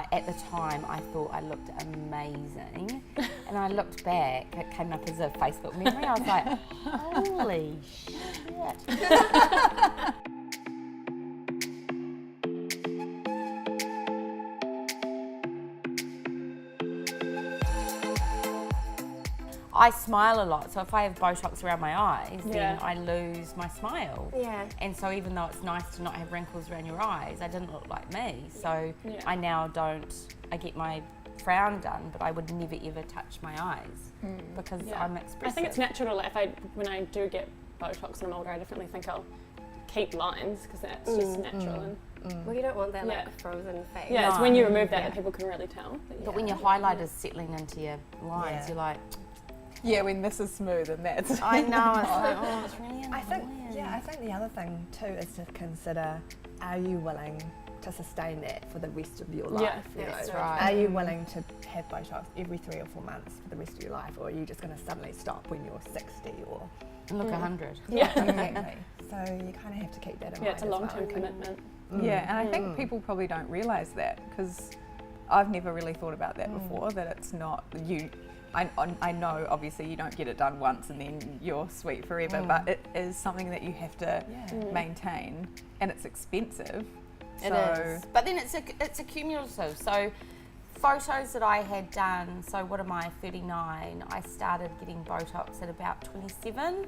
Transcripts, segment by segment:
At the time, I thought I looked amazing, and I looked back, it came up as a Facebook memory, I was like, holy shit. I smile a lot, so if I have Botox around my eyes, then I lose my smile. Yeah. And so even though it's nice to not have wrinkles around your eyes, I didn't look like me. So I now don't, I get my frown done, but I would never ever touch my eyes because I'm expressive. I think it's natural, when I do get Botox and I'm older, I definitely think I'll keep lines because that's just natural. And Well, you don't want that like frozen face. yeah, it's when you remove that that people can really tell. But when your highlighter's settling into your lines, you're like, yeah, when this is smooth and that's... I know, it's like, oh, it's really annoying. I think the other thing too is to consider, are you willing to sustain that for the rest of your life? Yeah, that's right. Are you willing to have Botox every 3 or 4 months for the rest of your life, or are you just going to suddenly stop when you're 60 or... And look 100. Yeah, exactly. So you kind of have to keep that in mind. Yeah, it's a long-term commitment. Yeah, and I think people probably don't realise that because I've never really thought about that before, that it's not you... I know obviously you don't get it done once and then you're sweet forever, but it is something that you have to maintain, and it's expensive. It is. But then it's accumulative. So photos that I had done, so what am I, 39, I started getting Botox at about 27.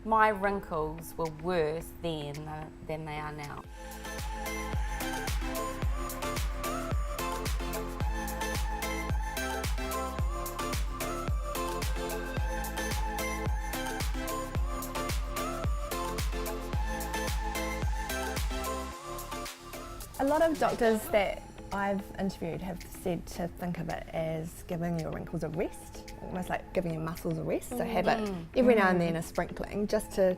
My wrinkles were worse then than they are now. A lot of doctors that I've interviewed have said to think of it as giving your wrinkles a rest, almost like giving your muscles a rest. So have it every now and then a sprinkling, just to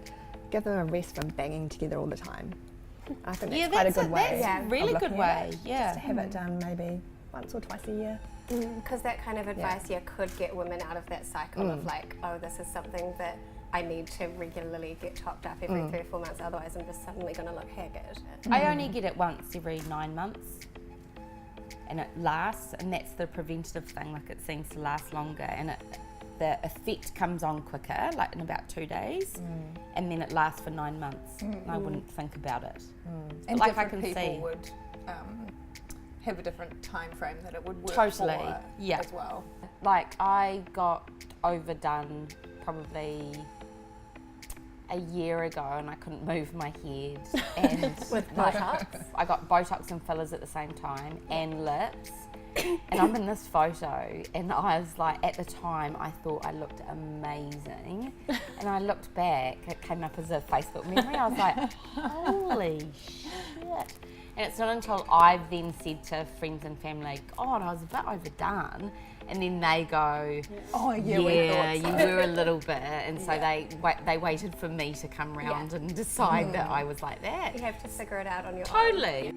give them a rest from banging together all the time. I think that's quite a good way. That's a really good way. Just to have it done maybe once or twice a year. Because that kind of advice, could get women out of that cycle of like, oh, this is something that I need to regularly get topped up every 3 or 4 months, otherwise I'm just suddenly going to look haggard. I only get it once every 9 months, and it lasts, and that's the preventative thing, like it seems to last longer, and the effect comes on quicker, like in about 2 days, and then it lasts for 9 months, and I wouldn't think about it. And like different I can people see. would have a different time frame that it would work Totally, for as well. Like I got overdone probably a year ago, and I couldn't move my head, and With Botox? I got Botox and fillers at the same time, and lips, and I'm in this photo, and I was like, at the time I thought I looked amazing, and I looked back, it came up as a Facebook memory, I was like, holy shit. And it's not until I've then said to friends and family, God, I was a bit overdone. And then they go, Oh yeah, you were a little bit. And so they waited for me to come round and decide that I was like that. You have to figure it out on your own. Totally.